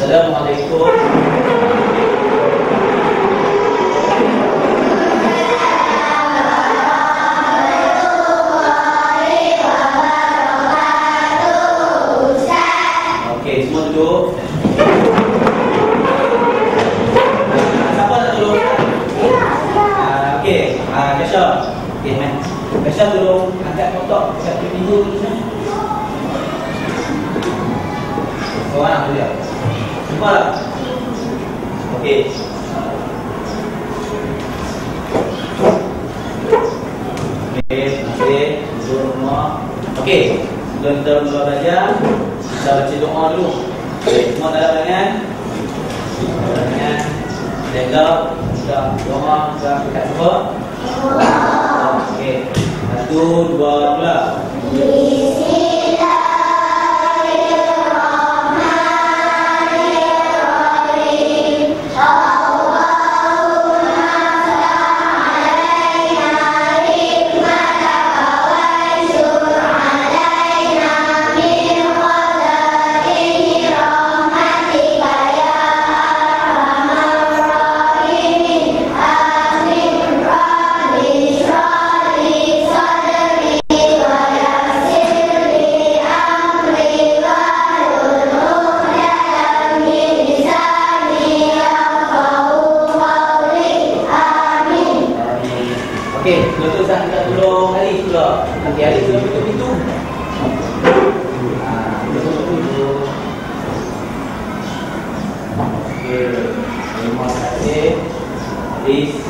Assalamualaikum. Okey, semua duduk. Siapa nak tolong? Okey, Kasha. Okey, man. Kasha tolong angkat kotak kat pintu tu sana. Orang dia. Semua lah. Okey. Okey, okey. Duduk semua. Okey. Sebelum kita mula belajar, kita baca doa dulu. Okey, semua dalam tangan. Dalam tangan. Jaga. Kita doa. Kita dekat semua. Okey. 1, 2, mula. Okey, betul tak kita tolong Ali pula. Nanti Ali sudah tutup pintu. Tutup pintu. Okey, terima kasih. Please.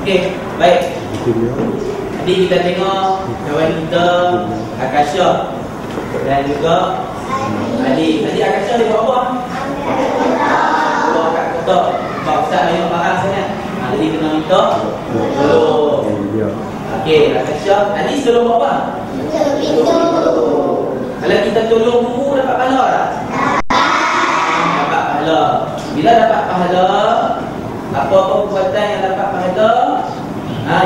Okey, baik. Jadi kita tengok kawan kita Akasha dan juga Ali. Tadi Akasha dia buat apa? Buat kat kotak. Sebab Ustaz banyak barang sangat. Jadi kena minta tolong. Okey, Akasha, Ali tolong buat apa? Kalau kita tolong guru dapat pahala tak? Dapat pahala. Bila dapat pahala, apa-apa perbuatan yang dapat pahala,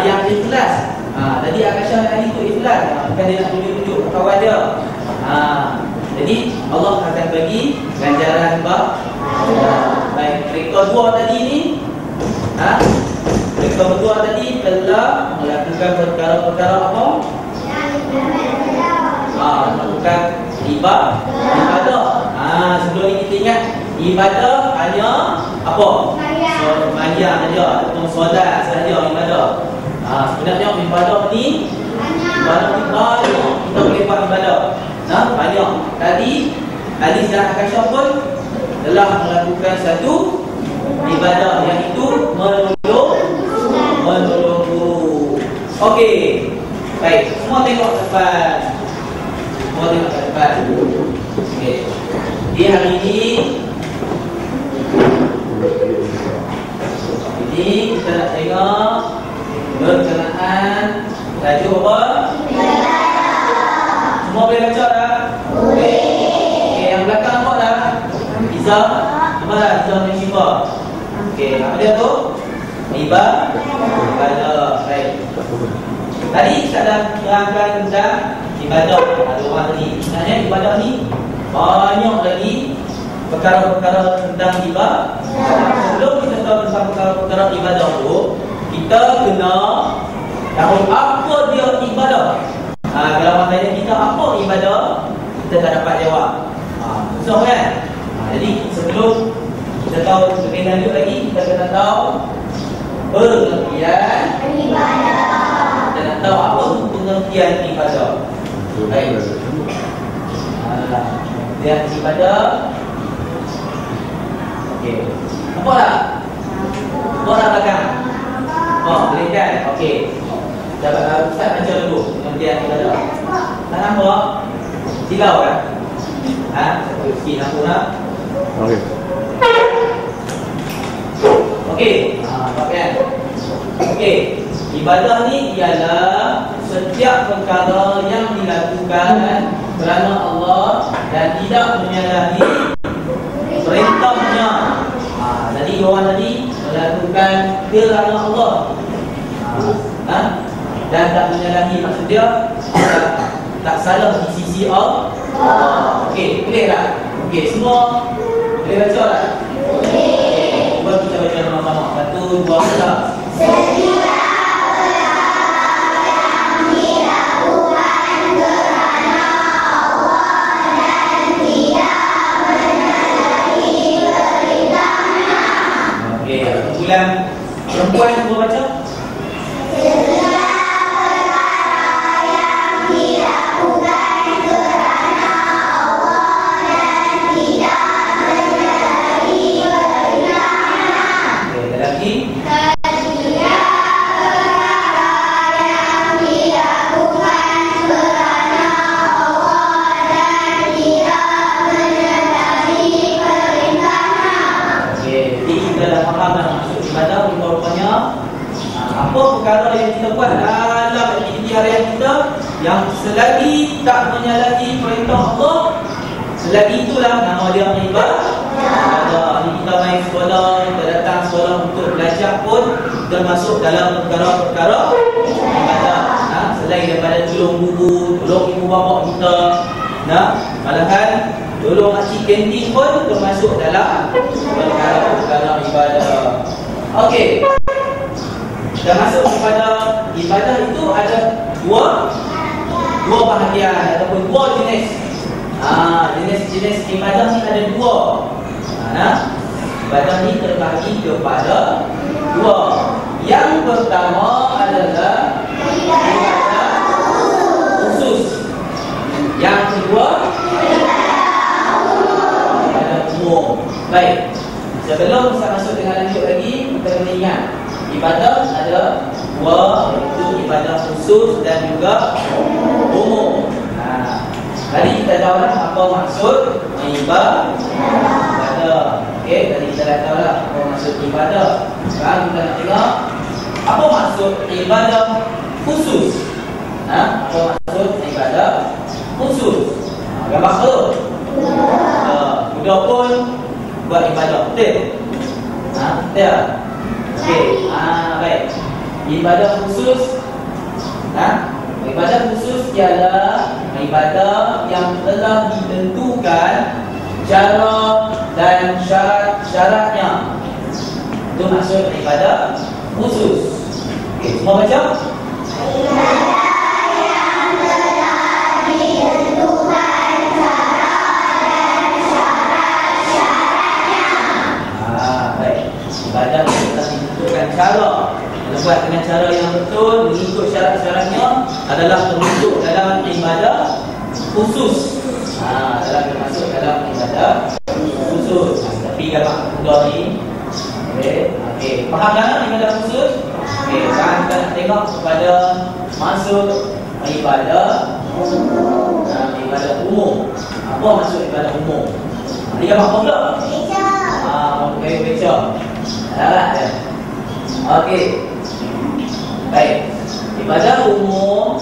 yang ikhlas. Tadi Akasha dan Ali tu ikhlas. Bukan dia nak tunjuk-tunjuk kawan dia. Jadi Allah akan bagi ganjaran baik. Mereka dua tadi ni, mereka berdua tadi telah melakukan perkara-perkara apa? Melakukan ibadah. Sebelum ini kita ingat ibadah hanya apa? Sembahyang saja ataupun solat saja ibadah. Sebenarnya ibadah ni banyak kita boleh buat ibadah. Banyak. Tadi Ali dan Akasha pun telah melakukan satu ibadah yang itu menolong guru. Okey. Baik, semua tengok depan. Semua tengok depan. Okey. Di hari ini kita nak tengok berkenaan tajuk apa? Semua boleh baca tak? Boleh. Okey, yang belakang nampak tak? Iza, apa dah? Iza dan Syifa. Okey, apa dia tu? Ibadah. Baik. Tadi kita dah terangkan tentang ibadah. Ada orang tadi. Sebenarnya ibadah ni banyak lagi perkara-perkara tentang ibadah. Sebelum kita tahu tentang perkara-perkara ibadah tu, kita kena tahu apa dia ibadah. Kalau orang tanya kita apa ibadah, kita tak dapat jawab. Susah kan? Jadi sebelum kita tahu lebih lanjut lagi, kita kena tahu pengertian ibadah. Kita nak tahu apa tu pengertian ibadah. Baik. Pengertian ibadah. Okey. Nampak tak? Nampak tak belakang? Boleh kan? Okey. Ustaz baca dulu pengertian ibadah. Tak nampak? Silau kan? Satu sikit nampak tak? Okey. Okey, nampak kan? Okey, ibadah ni ialah setiap perkara yang dilakukan kerana Allah dan tidak menyalahi perintahnya. Jadi orang tadi melakukan kerana Allah, dan tak menyalahi, maksud dia tak salah di sisi Allah. Okey, clear tak? Okey, semua Boleh baca tak? Boleh. Cuba kita baca sama-sama. 1, 2, 3. Perempuan cuba baca. Apa perkara yang kita buat dalam aktiviti harian kita yang selagi tak menyalahi perintah Allah, selagi itulah nama dia ibadah. Ini kita main sekolah, kita datang sekolah untuk belajar pun kita masuk dalam perkara-perkara ibadah. Selain daripada tolong guru, tolong ibu bapa kita, malahan tolong makcik kantin pun termasuk dalam perkara-perkara ibadah. Okey. Kita masuk kepada ibadah itu ada dua bahagian ataupun dua jenis. Jenis-jenis ibadah ni ada dua. Ibadah ni terbagi kepada dua. Yang pertama adalah ibadah khusus. Yang kedua ibadah umum. Baik. Sebelum kita masuk dengan lanjut lagi, kita kena ingat ibadah ada dua, iaitu ibadah khusus dan juga umum. Tadi kita tahu lah apa maksud ibadah. Okey, tadi kita dah tahu lah apa maksud ibadah. Sekarang kita nak tengok apa maksud ibadah khusus. Apa maksud ibadah khusus? Gambar tu. Mudah pun buat ibadah. Betul? Betul? Okey, baik. Ibadah khusus, ibadah khusus ialah ibadah yang telah ditentukan cara dan syarat-syaratnya. Itu maksud ibadah khusus. Okey, semua baca. Ibadah kita tentukan cara. Kalau buat dengan cara yang betul, mengikut syarat-syaratnya adalah termasuk dalam ibadah khusus. Termasuk dalam ibadah khusus. Tapi gambar mudah ni. Okey. Faham tak ibadah khusus? Okey, sekarang kita nak tengok kepada masuk ibadah umum. Apa maksud ibadah umum? Ni gambar apa pula? Okey, baca. Okey. Baik. Ibadah umum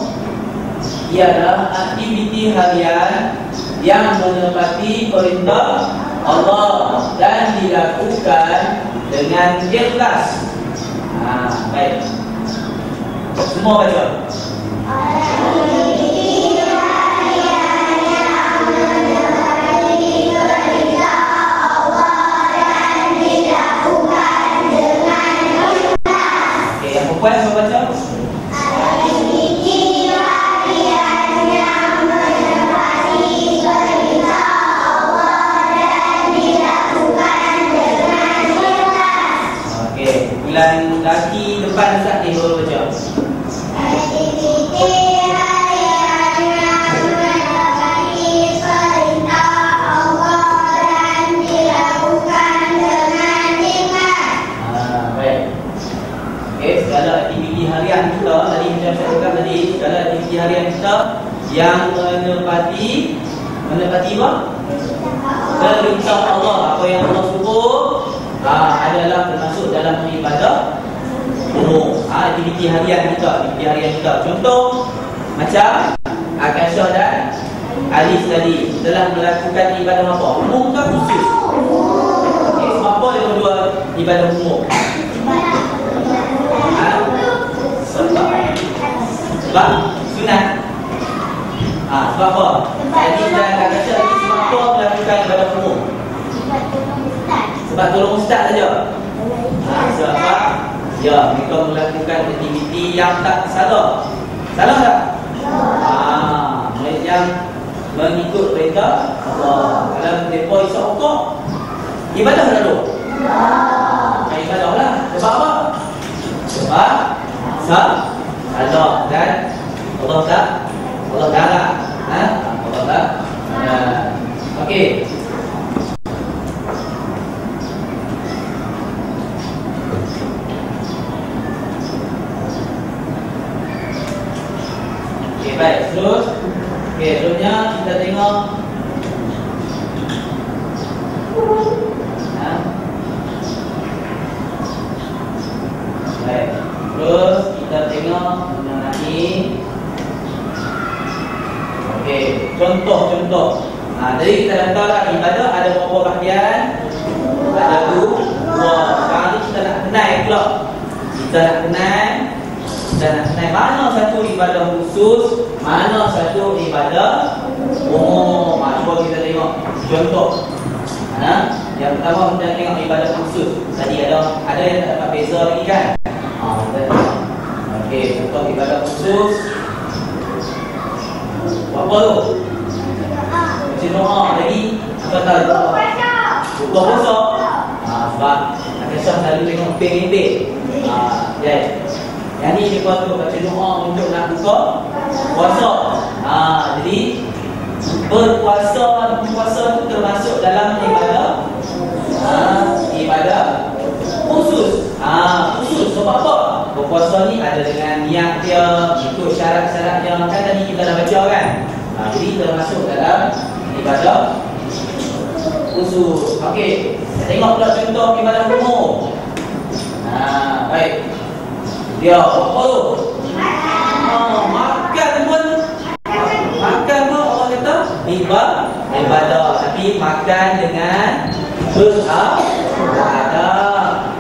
ialah aktiviti harian yang menepati perintah Allah dan dilakukan dengan ikhlas. Baik. Semua baca. Puan semua baca. Aktiviti harian yang menepati perintah Allah dan dilakukan dengan ikhlas. Okey, bulan kaki depan Ustaz ni baru baca. Aktiviti harian yang menepati perintah Allah dan dilakukan dengan ikhlas. Baik. Okay, segala aktiviti harian kita tadi macam saya cakap tadi, segala aktiviti harian kita yang menepati apa? Perintah Allah, apa yang Allah suruh adalah termasuk dalam ibadah umum. Aktiviti harian kita. Contoh macam Akasyah dan Alis tadi telah melakukan ibadah apa? Umum ke khusus? Okay, sebab apa yang kedua ibadah umum? Sebab sunat. Sebab apa? Jadi kita kata sebab apa melakukan ibadah umum? Ya, mereka melakukan aktiviti yang tak salah. Salah tak? Yang mengikut perintah Allah. Kalau mereka isap rokok, ibadah tak tu? Ibadah lah. Sebab apa? Sebab salah dan Allah tak larang. Allah tak. Okey. Baik, seterusnya kita tengok baik, terus kita tengok mengenai contoh. Jadi kita dah tahu lah ibadah ada beberapa bahagian. Ada dua. Sekarang ni kita nak kenal pula. Kita nak kenal mana satu ibadah khusus, mana satu ibadah umum. Cuba kita tengok contoh. Yang pertama kita tengok ibadah khusus. Tadi ada yang tak dapat beza lagi kan? Okey, contoh ibadah khusus. Apa tu? Baca doa lagi. Apa tahu? Buka puasa. Sebab Aisyah selalu tengok ping-ping. Yang ni dia tu baca doa untuk nak buka puasa. Jadi berpuasa tu termasuk dalam ibadah khusus. Khusus sebab apa? Berpuasa ni ada dengan niat dia, ikut syarat-syarat yang kan tadi kita dah baca kan. Jadi termasuk dalam ibadah khusus. Okey, tengok pula contoh ibadah umum. Baik. Dia apa tu? Makan pun orang kata ibadah, tapi makan dengan beradab.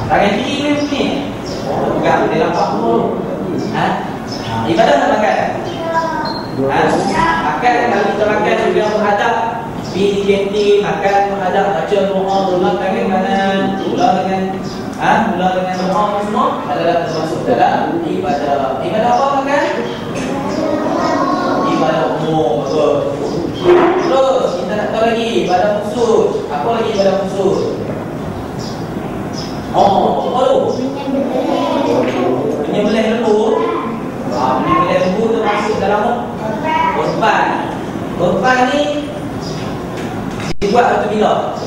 Tangan kiri boleh ni. Pegang dia nampak pun. Ibadah tak makan? Makan kalau kita makan juga beradab. Pergi di kantin makan beradab, baca doa, ulang tangan kanan, ulang dengan doa semua adalah termasuk dalam ibadah. Ibadah apa makan? Ibadah umum. Betul. Terus kita nak tahu lagi ibadah khusus. Apa lagi ibadah khusus? Apa tu? Penyembelih lembu. Penyembelih lembu termasuk dalam korban. Korban ni dibuat waktu bila?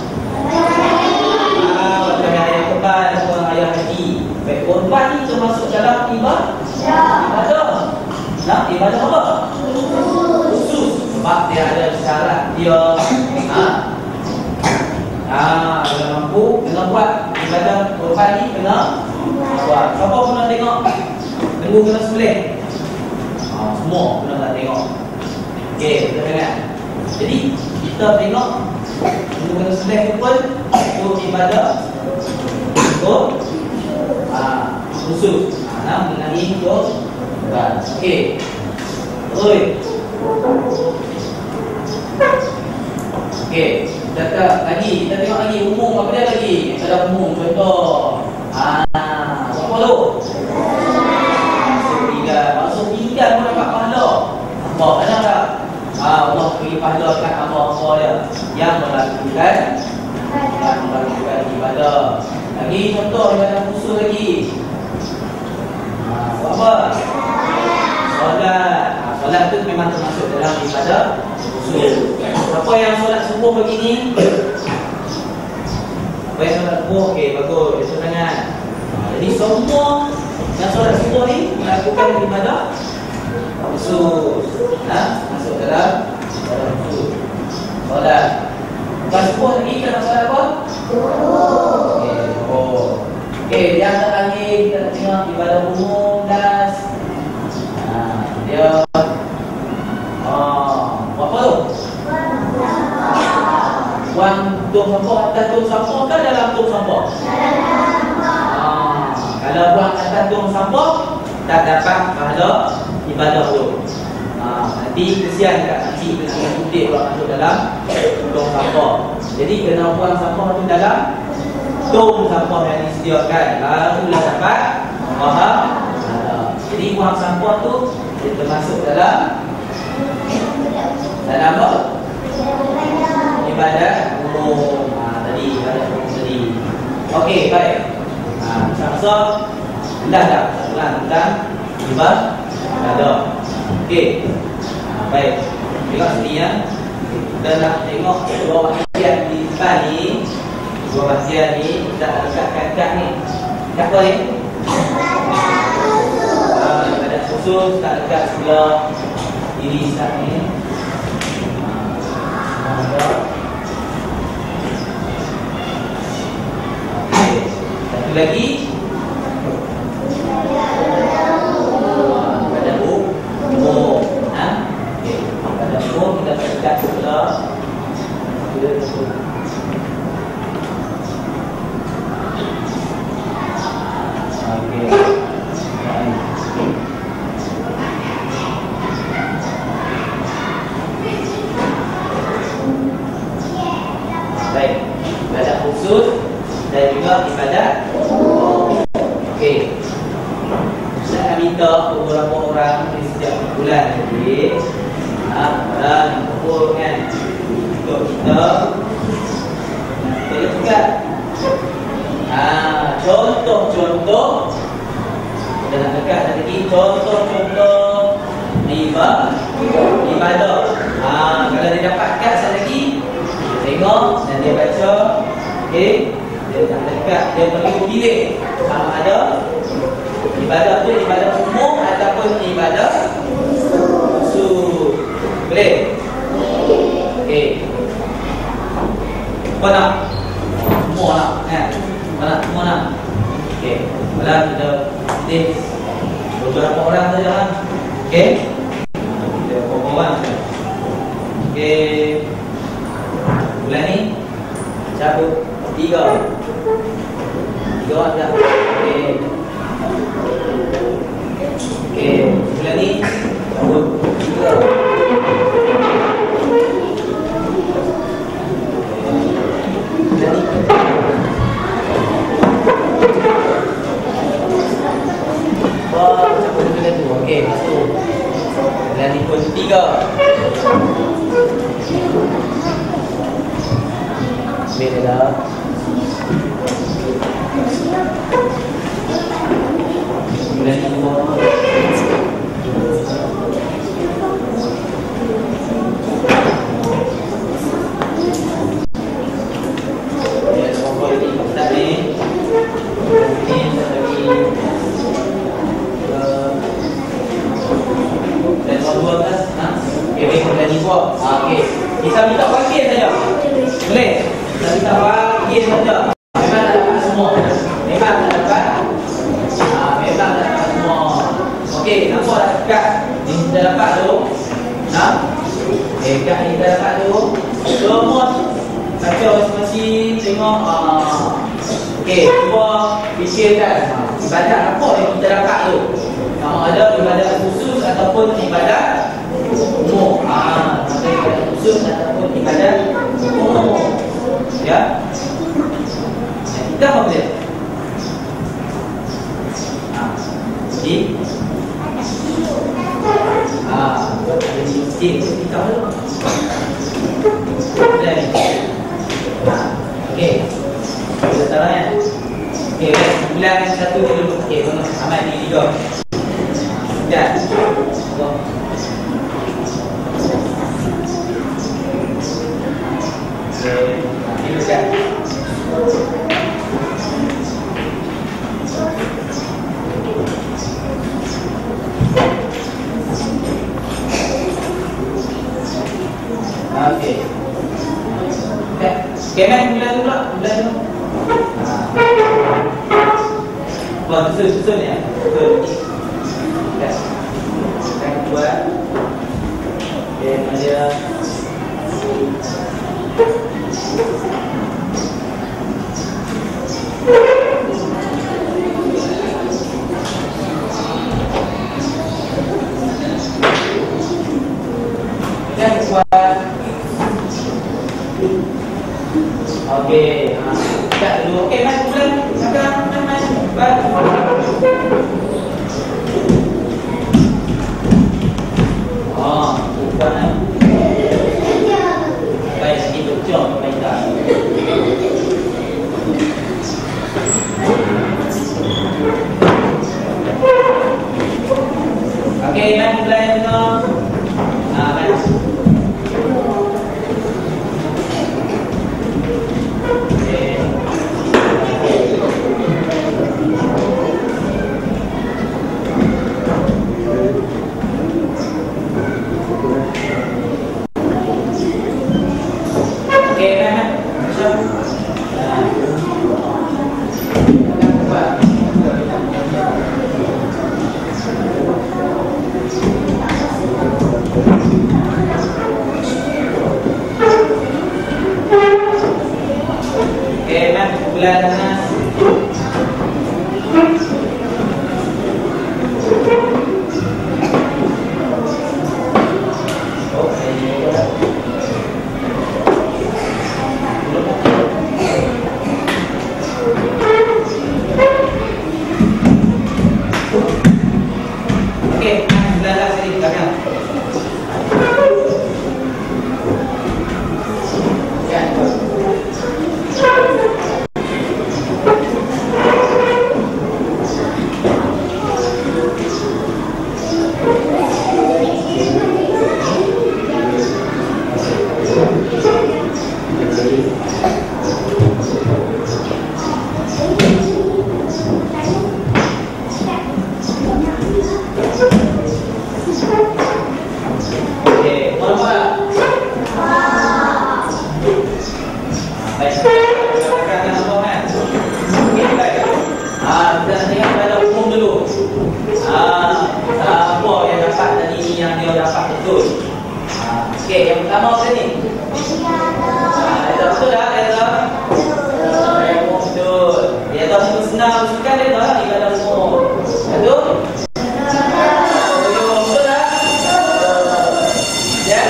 Waktu hari korban atau hari haji. Baik, korban ni termasuk dalam ibadah. Ibadah apa? Khusus. Sebab dia ada syarat dia. Kalau mampu kena buat ibadah korban ni kena buat. Siapa pun nak tengok lembu kena sembelih? Semua kena nak tengok. Okey, kita dengar. Jadi kita tengok lembu kena sembelih pun itu ibadah khusus. Mengenai korban. Okey. Okey, kita tengok lagi umum. Apa dia lagi? Ada umum contoh. Apa tu? Masuk pinggan pun dapat pahala. Allah ada tak? Allah beri pahala kat apa-apa dia yang melakukan ibadah. Lagi contoh ibadah khusus lagi. Apa? Solat tu memang termasuk dalam ibadah khusus. Apa yang solat subuh begini? Apa yang solat subuh? Okey, bagus. Itu tangan. Jadi semua yang solat subuh ni melakukan ibadah khusus. Masuk dalam ibadah khusus. Solat lepas subuh lagi kita nak solat apa? Okey, yang terakhir kita nak tengok ibadah umum das. Dia apa tu? Buang tong sampah atas tong sampah ke dalam tong sampah? Kalau buang atas tong sampah tak dapat pahala ibadah tu. Nanti kesian kat makcik kena kutip kalau masuk dalam tong sampah. Jadi kena buang sampah tu dalam tong sampah yang disediakan, barulah dapat pahala. Jadi buang sampah tu dia termasuk dalam apa? Ibadat umum. Tadi ibadat umum tadi. Okey, baik. Sama-sama dah tentang ibadah. Okey. Baik. Tengok sini ya. Kita nak tengok dua bahagian di depan ni. Dua bahagian ni kita lekatkan kat ni. Apa ni? Ibadat khusus tak dekat sebelah diri Ustaz ni. Satu lagi pada umum. Pada umum kita dekat sebelah baik, ibadat khusus dan juga ibadat okey. Saya akan minta beberapa orang di setiap bulan nanti dan kumpulkan untuk kita lihat contoh-contoh kita nak dekat lagi contoh-contoh ibadah. Kalau dia dapatkan sekali lagi tengok dan dia baca. Okey, dia tak dekat, dia pergi pilih sama ada ibadah tu ibadah umum ataupun ibadah khusus. Boleh? Okey. Apa nak? Semua nak kan? Semua nak. Okey. Malah kita pilih beberapa orang saja kan. Okey. Kita beberapa orang. Okey. Bulan ni cabut 3 orang dah. Okey, bulan ni cabut 3. Bulan ni cabut bulan tu. Okey, masuk. Bulan ni pun 3. Beda dah. Bulan ni semua dia semua ni tak ni. Ni lagi dan dua belas. Okey, bulan ni buat. Okey. Kita minta bahagian saja. Boleh? Kita minta bahagian saja. Memang tak dapat semua. Memang tak dapat. Memang tak dapat semua. Okey, nampak dah dekat ni kita dapat tu. Dekat ni kita dapat tu. Semua baca masing-masing tengok. Okey, cuba fikirkan ibadat apa yang kita dapat tu. Sama ada ibadat khusus ataupun ibadat umum. Ada ibadat khusus ataupun ibadat umum. Ya. Kita apa boleh? Jadi jadi kita dulu. Okey. Kita tahu ya. Okey, bulan satu dulu. Okey, amat ni juga. Dah. Ini kan. Okey. Kemen bulan tu pula, bulan tu. Buat susun ya. Betul. Okey. Kita buat. Okey, dia okey, tak dulu. Okey, Mas. Okey, yang pertama apa ni? Betul tak? Betul. Dia tahu situ senang masukkan dia tahu di dalam umur. Betul? Betul tak? Dan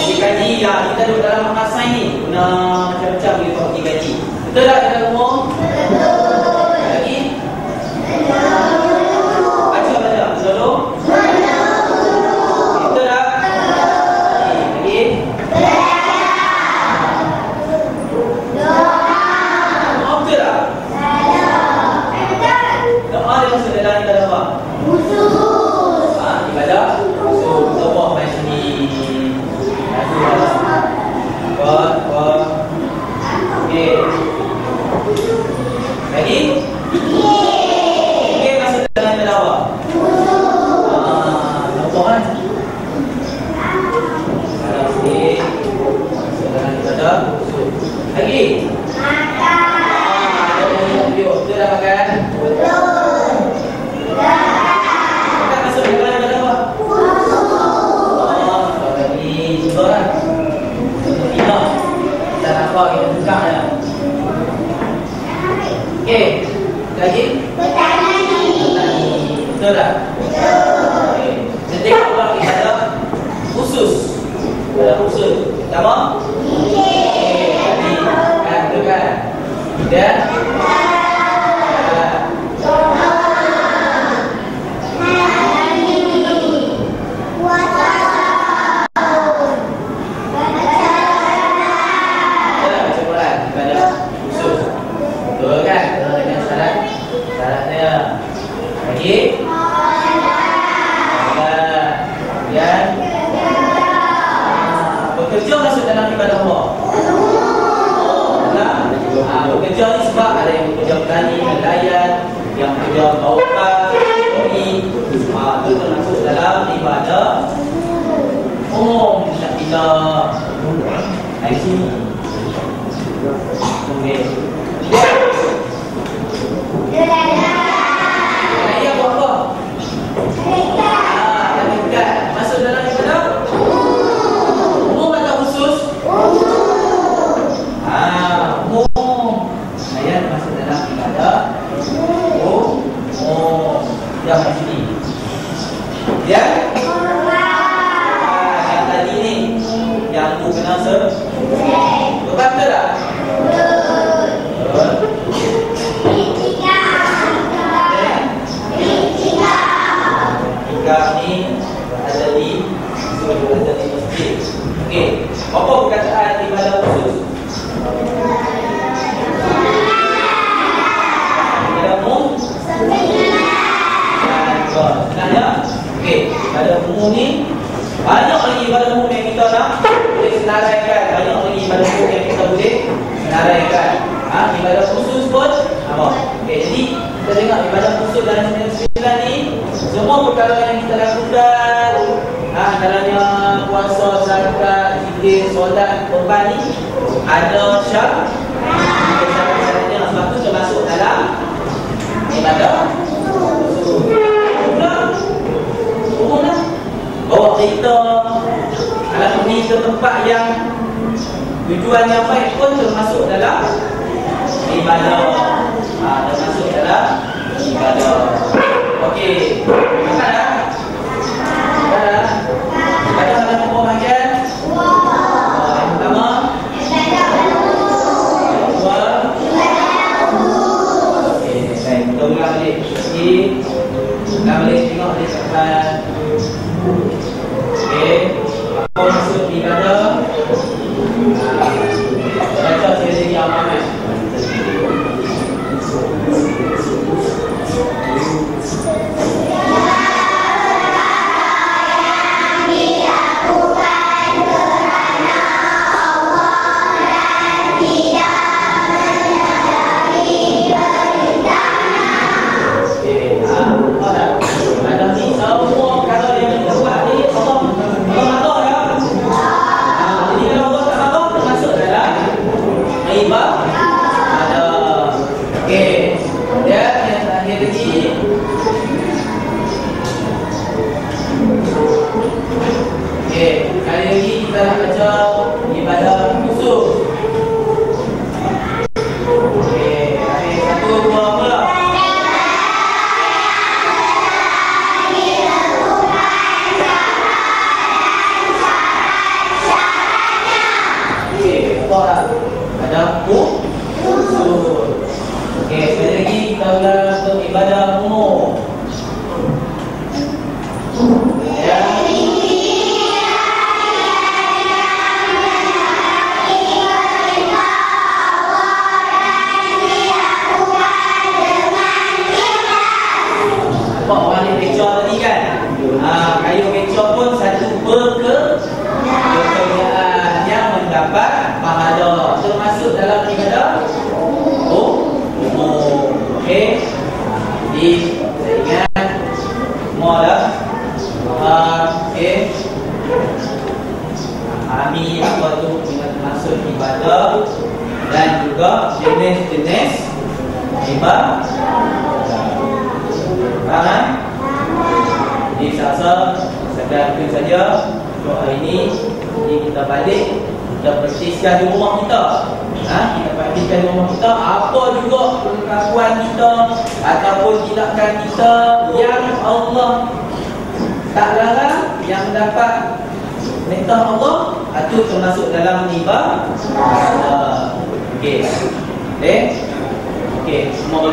dikaji lah. Kita duduk dalam makassai ni guna macam-macam dia buat dikaji. Betul tak dalam umur? Lagi? Baca. Betul? Okey, lagi? Petani. Betul tak? Betul. Kita tengok pula kita ada khusus. Ada khusus. Pertama? Okey, tadi kan betul kan? Dan bekerja masuk dalam ibadah Allah. Bekerja ni sebab ada yang bekerja petani, nelayan, yang bekerja tawakal, kori. Itu termasuk dalam ibadah umum. Kita dari sini. Okey. Nelayan buat apa? Masuk dalam ibadah saya masuk dalam ibadah yang sini. Ya. Yang tadi ni yang tu kena betul tak? Betul. Tiga ni berada di masjid. Okey. Apa perkataan ibadah khusus? Ibadah umum ni banyak lagi ibadah umum yang kita nak boleh senaraikan. Banyak lagi ibadah umum yang kita boleh senaraikan. Ibadah khusus pun apa? Okey, jadi kita tengok ibadah khusus dalam 99 ni semua perkara yang kita lakukan, antaranya puasa, zakat, zikir, solat, korban ni ada syarat. Syarat-syaratnya sebab tu termasuk dalam ibadah umumlah. Bawa kereta, kalau pergi ke tempat yang tujuan yang baik pun termasuk dalam ibadah. Termasuk dalam Kita ulang balik sikit. Ulang balik, tengok balik sampai. Okey. Apa maksud ibadah? Baca sekali lagi amalan. Ada usul. Okey, sekali lagi kita ulang untuk ibadah umum. Ya. Nampak orang ni kecoh tadi kan? Kayu kecoh pun satu pekerjaan yang mendapat pahala, termasuk dalam ibadah umum. Okey. Jadi saya ingat semua dah okey. Pahami apa tu maksud ibadah dan juga jenis-jenis ibadah. Faham? Jadi saya sekadar itu saja untuk hari ini. Jadi kita balik, kita praktiskan di rumah kita. Kita praktiskan di rumah kita apa juga kelakuan kita ataupun tindakan kita yang Allah tak larang, yang mendapat perintah Allah, itu termasuk dalam ibadah. Okey. Okey, semua